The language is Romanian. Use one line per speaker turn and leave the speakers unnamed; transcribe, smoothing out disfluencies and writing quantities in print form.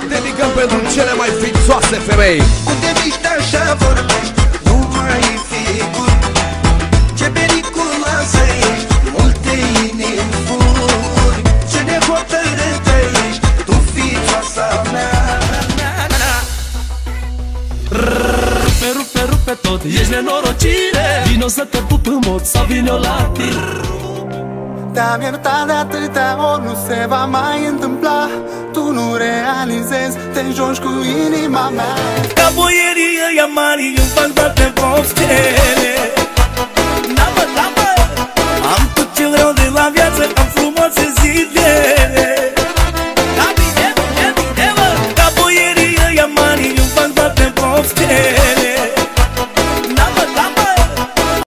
Dedicăm pentru cele mai fițoase femei.
Unde miști așa vorbești, nu mai fi gut. Ce periculoasă ești, multe inimi furi. Ce nehotărâtă ești, tu fițoasa mea.
Rupe tot, ești nenorocire. Vino să te pup în mod sau vin eu la tine.
Te-am iertat de atâtea ori, nu se va mai întâmpla. Tu nu realizezi, te joci cu inima mea.
Ca boierii ăia mari îmi fac toate vopstele. Da, mă, am tot ce vreau de la viață, am frumoase zile.